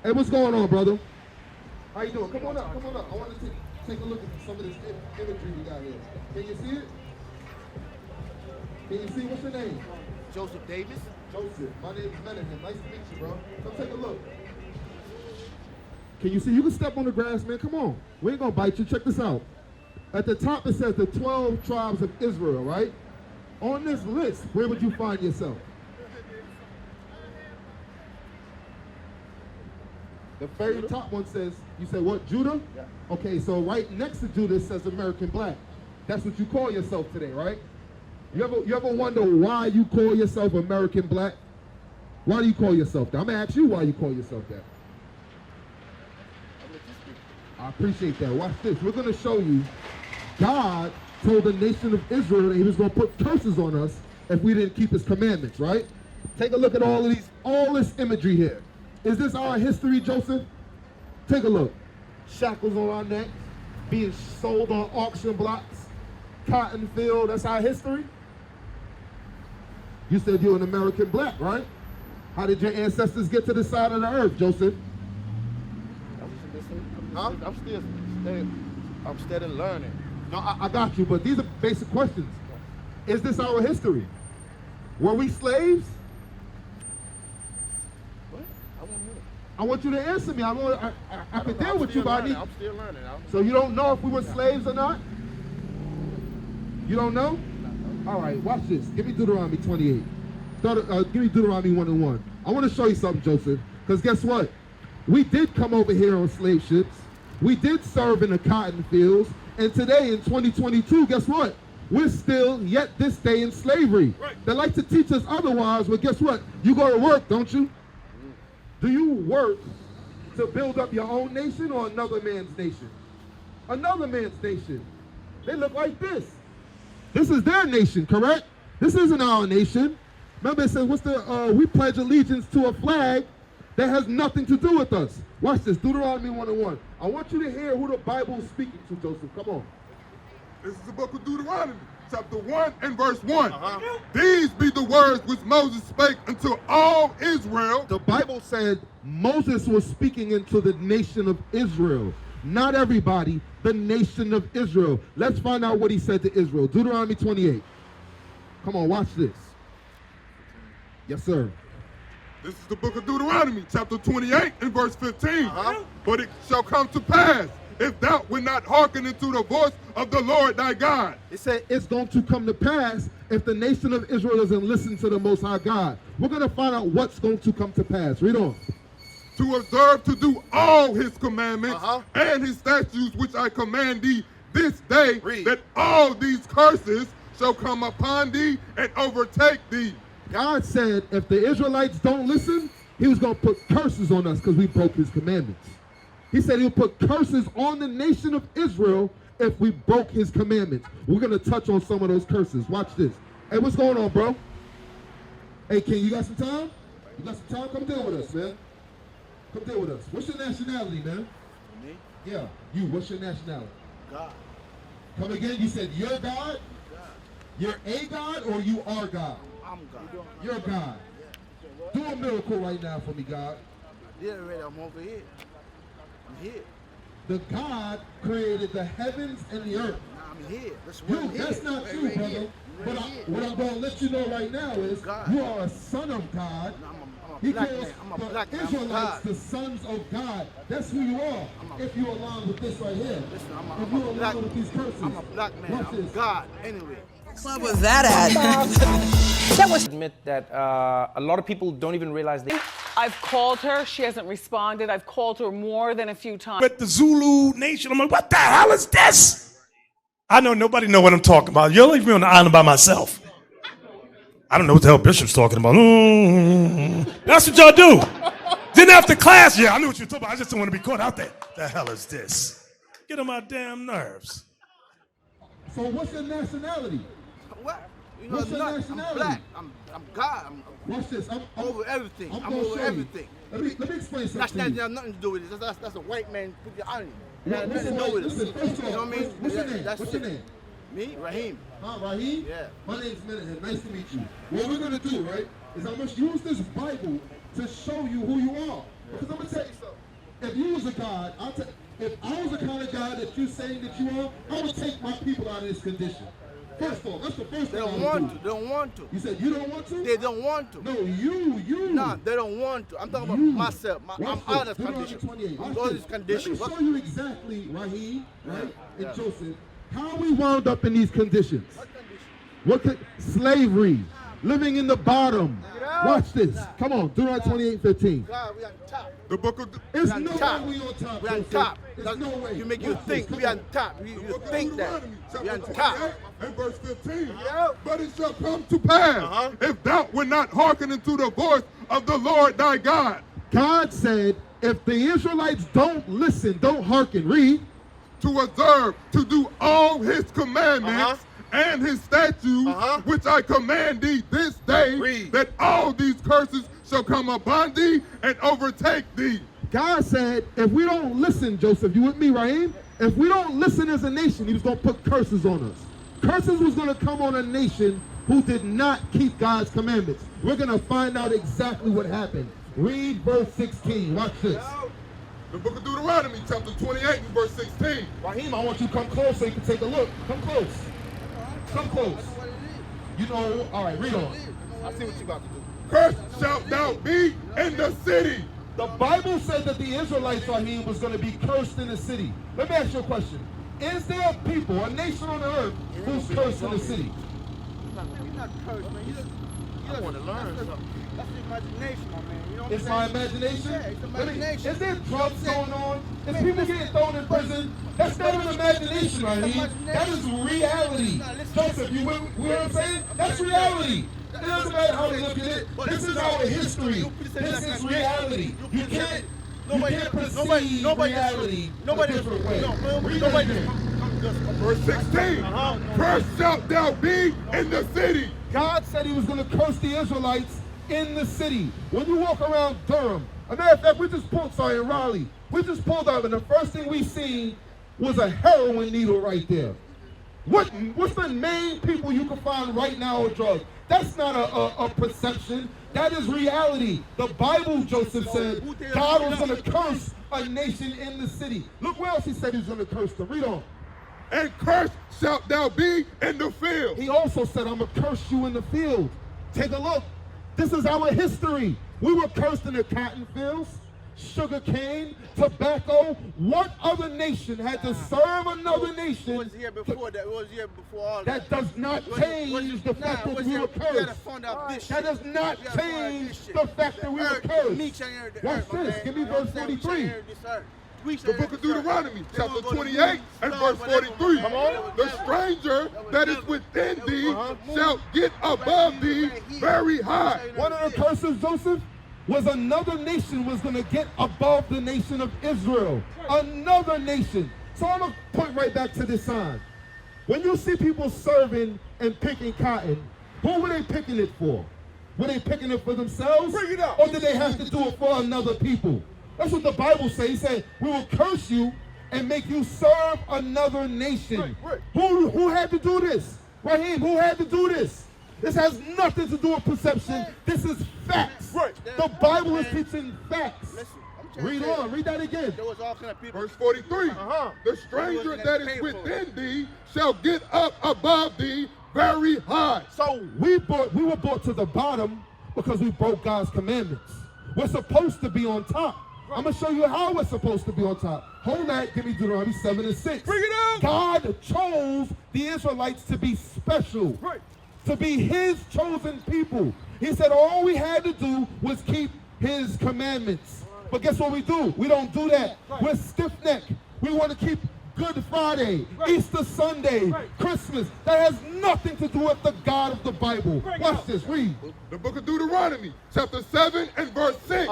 Hey, what's going on, brother? How you doing? Come on up, come on up. I want to take a look at some of this imagery we got here. Can you see it? Can you see? What's your name? Joseph Davis. Joseph. My name is Menahem. Nice to meet you, bro. Come take a look. Can you see? You can step on the grass, man. Come on. We ain't gonna bite you. Check this out. At the top it says the 12 tribes of Israel, right? On this list, where would you find yourself? The very top one says, you said what, Judah? Yeah. Okay, so right next to Judah it says American Black. That's what you call yourself today, right? You ever wonder why you call yourself American Black? Why do you call yourself that? I'm gonna ask you why you call yourself that. I appreciate that. Watch this. We're gonna show you God told the nation of Israel that he was gonna put curses on us if we didn't keep his commandments, right? Take a look at all this imagery here. Is this our history, Joseph? Take a look. Shackles on our necks, being sold on auction blocks, cotton field, that's our history? You said you're an American Black, right? How did your ancestors get to the side of the earth, Joseph? Huh? I'm still learning. No, I got you, but these are basic questions. Is this our history? Were we slaves? What? I want to hear it. I want you to answer me. I can deal with you, but I'm still learning. So you don't know if we were slaves or not? You don't know? All right, watch this. Give me Deuteronomy 28. Give me Deuteronomy 1 and 1. I want to show you something, Joseph, because guess what? We did come over here on slave ships. We did serve in the cotton fields. And today in 2022, guess what? We're still yet this day in slavery. Right. They like to teach us otherwise, but guess what? You go to work, don't you? Do you work to build up your own nation or another man's nation? Another man's nation. They look like this. This is their nation, correct? This isn't our nation. Remember it says, we pledge allegiance to a flag that has nothing to do with us. Watch this, Deuteronomy 1 and 1. I want you to hear who the Bible is speaking to, Joseph. Come on. This is the book of Deuteronomy, chapter 1 and verse 1. These be the words which Moses spake unto all Israel. The Bible said Moses was speaking into the nation of Israel. Not everybody, the nation of Israel. Let's find out what he said to Israel. Deuteronomy 28. Come on, watch this. Yes, sir. This is the book of Deuteronomy, chapter 28 and verse 15. But it shall come to pass, if thou wilt not hearken unto the voice of the Lord thy God. It said it's going to come to pass if the nation of Israel doesn't listen to the Most High God. We're going to find out what's going to come to pass. Read on. To observe to do all his commandments and his statutes which I command thee this day, that all these curses shall come upon thee and overtake thee. God said if the Israelites don't listen, he was going to put curses on us because we broke his commandments. He said he'll put curses on the nation of Israel if we broke his commandments. We're going to touch on some of those curses. Watch this. Hey, what's going on, bro? Hey, King, you got some time? You got some time? Come deal with us, man. Come deal with us. What's your nationality, man? Me? Yeah, you. What's your nationality? God. Come again? You said you're God? God. You're a God or you are God? I'm God. You're God. Do a miracle right now for me, God. Yeah, already. I'm over here. I'm here. The God created the heavens and the earth. Nah, I'm here. That's not you, brother. But what I'm going to let you know right now is God. you are a son of God. No, I'm a He black calls man. I'm a black the man. I'm Israelites God. the sons of God. That's who you are. If you align with this right here. Listen, If you align with these curses. I'm a black man. Watch I'm this. God. Anyway. Club was that at? That was admit that a lot of people don't even realize they. I've called her. She hasn't responded. I've called her more than a few times. With the Zulu Nation, I'm like, what the hell is this? I know nobody know what I'm talking about. You'll leave me on the island by myself. I don't know what the hell Bishop's talking about. That's what y'all do. Then after class, yeah, I knew what you were talking about. I just don't want to be caught out there. The hell is this? Get on my damn nerves. So what's your nationality? What? You know, What's your I'm nationality? black. I'm God. I'm Watch this. I'm over everything. I'm gonna over show you. everything. Let me explain something. Nationality has nothing to do with it. That's a white man put your on it. It has Listen, nothing to do with listen, it. first of You know all, what I mean? what's your name? That's What's your it. name? Me, Raheem. Raheem? Yeah. My name's Menahem. Nice to meet you. What we're going to do, right, is I'm going to use this Bible to show you who you are. Because I'm going to tell you something. if you was a God, if I was the kind of God that you're saying that you are, I would take my people out of this condition. First of all, that's the first thing I would do. They don't want to. You said you don't want to? They don't want to. No, you. Nah, they don't want to. I'm talking about myself. I'm out of this condition. I'm out of this condition. Let me show you exactly, Raheem, right, and Joseph, how we wound up in these conditions. What slavery, living in the bottom. Watch this. Come on, Deuteronomy 28:15. God, we on top. The book of There's We no on top. way we on top. We on Joseph. top. There's no way. You make you Watch think this. we on top. You think that. We on top. And verse 15. Yeah. But it shall come to pass, if thou wilt not hearken unto the voice of the Lord thy God. God said, if the Israelites don't listen, don't hearken, read. To observe, to do all his commandments and his statutes, which I command thee this day, that all these curses shall come upon thee and overtake thee. God said, if we don't listen, Joseph, you with me, Raheem? If we don't listen as a nation, he was going to put curses on us. Curses was going to come on a nation who did not keep God's commandments. We're going to find out exactly what happened. Read verse 16. Watch this. The book of Deuteronomy, chapter 28, and verse 16. Raheem, I want you to come close so you can take a look. Come close. Come close. You know, all right, read on. I see what you about to do. Cursed shalt thou be in the city. The Bible said that the Israelites, Raheem, was going to be cursed in the city. Let me ask you a question. Is there a people, a nation on the earth, who's cursed in the city? You're not cursed, man. You just want to learn something. That's the imagination, my man. You know what It's I'm my saying? imagination? Yeah, it's imagination. Is there drugs going on? Is people getting thrown in prison? That's not an imagination, Raheem. That is reality. Joseph, you hear what I'm saying? That's reality. It doesn't matter how they look at it. This is our history. This is reality. You can't perceive reality a different way. Read that again. Verse 16. Cursed shalt thou be in the city. God said he was going to curse the Israelites in the city. When you walk around Durham, as a matter of fact, we just pulled, in Raleigh. We just pulled up, and the first thing we seen was a heroin needle right there. What's the main people you can find right now with drugs? That's not a perception. That is reality. The Bible, Joseph said, God was going to curse a nation in the city. Look where else he said he was going to curse them. Read on. And cursed shalt thou be in the field. He also said, I'm going to curse you in the field. Take a look. This is our history. We were cursed in the cotton fields, sugar cane, tobacco. What other nation had to serve another nation? It was here before that. It was here before all that. That does not change the fact that we were cursed. That does not change the fact that we were cursed. Watch this. Give me verse 43. The book of Deuteronomy, chapter 28 and verse 43. The stranger that is within thee shall get above thee very high. One of the curses, Joseph, was another nation was going to get above the nation of Israel. Another nation. So I'm going to point right back to this sign. When you see people serving and picking cotton, who were they picking it for? Were they picking it for themselves? Bring it up. Or did they have to do it for another people? That's what the Bible says. He said, we will curse you and make you serve another nation. Right. Who had to do this? Raheem, who had to do this? This has nothing to do with perception. This is facts. Right. The Bible is teaching facts. Read on. Read that again. There was all kind of people. Verse 43. The stranger that is within thee shall get up above thee very high. So we were brought to the bottom because we broke God's commandments. We're supposed to be on top. I'm going to show you how we're supposed to be on top. Hold that. Give me Deuteronomy 7 and 6. Bring it out. God chose the Israelites to be special. Right. To be his chosen people. He said all we had to do was keep his commandments. But guess what we do? We don't do that. Right. We're stiff-necked. We want to keep Good Friday, Easter Sunday, Christmas. That has nothing to do with the God of the Bible. Watch this, read. The book of Deuteronomy, chapter 7 and verse 6.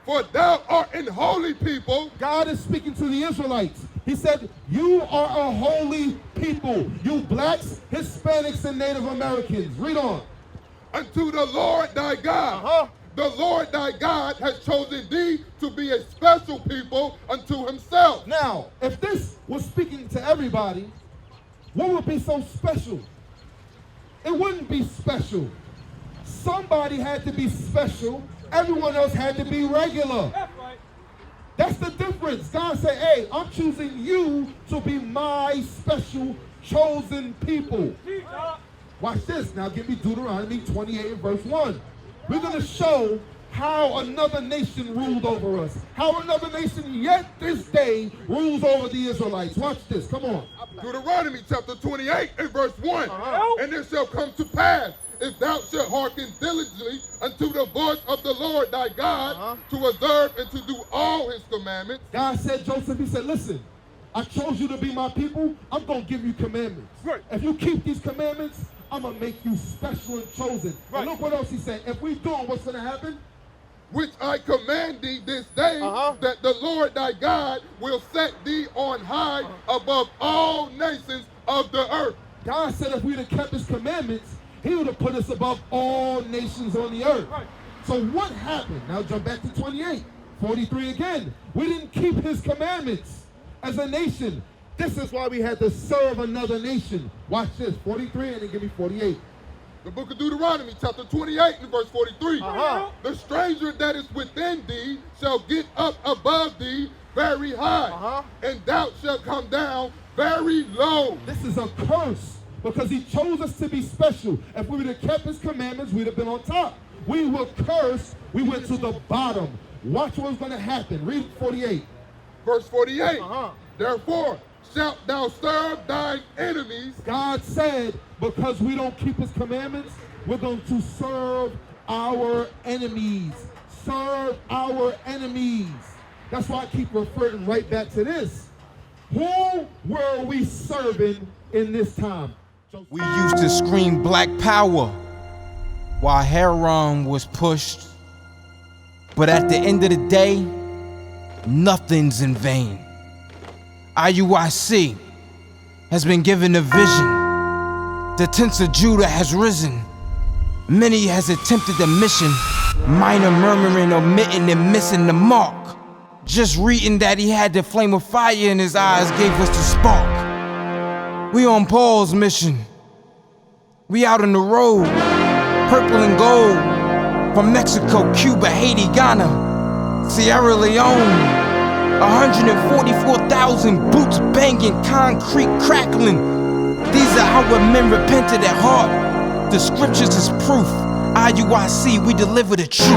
For thou art an holy people. God is speaking to the Israelites. He said, you are a holy people. You blacks, Hispanics, and Native Americans. Read on. Unto the Lord thy God. The Lord thy God has chosen thee to be a special people unto himself. Now, if this was speaking to everybody, what would be so special? It wouldn't be special. Somebody had to be special. Everyone else had to be regular. That's the difference. difference. God said, hey, I'm choosing you to be my special chosen people. Watch this. Now give me Deuteronomy 28 and verse 1. We're going to show how another nation ruled over us. How another nation yet this day rules over the Israelites. Watch this. Come on. Deuteronomy chapter 28 and verse 1. And it shall come to pass, if thou shalt hearken diligently unto the voice of the Lord thy God, to observe and to do all his commandments. God said, Joseph, he said, listen, I chose you to be my people. I'm going to give you commandments. Right. If you keep these commandments, I'm going to make you special and chosen. Right. And look what else he said. If we do it, what's going to happen? Which I command thee this day, that the Lord thy God will set thee on high above all nations of the earth. God said if we'd have kept his commandments, he would have put us above all nations on the earth. Right. So what happened? Now jump back to 28, 43 again. We didn't keep his commandments as a nation. This is why we had to serve another nation. Watch this, 43 and then give me 48. The book of Deuteronomy, chapter 28 and verse 43. The stranger that is within thee shall get up above thee very high, and thou shalt come down very low. This is a curse because he chose us to be special. If we would have kept his commandments, we'd have been on top. We were cursed. We went to the bottom. Watch what's going to happen. Read 48. Verse 48. Therefore shalt thou serve thine enemies. God said, because we don't keep his commandments, we're going to serve our enemies. Serve our enemies. That's why I keep referring right back to this. Who were we serving in this time? We used to scream black power while Heron was pushed. But at the end of the day, nothing's in vain. IUIC has been given a vision. The tents of Judah has risen. Many has attempted the mission. Minor murmuring, omitting, and missing the mark. Just reading that he had the flame of fire in his eyes gave us the spark. We on Paul's mission. We out on the road. Purple and gold. From Mexico, Cuba, Haiti, Ghana, Sierra Leone. 144,000 boots banging, concrete crackling. These are our men repented at heart. The scriptures is proof. IUIC, we deliver the truth.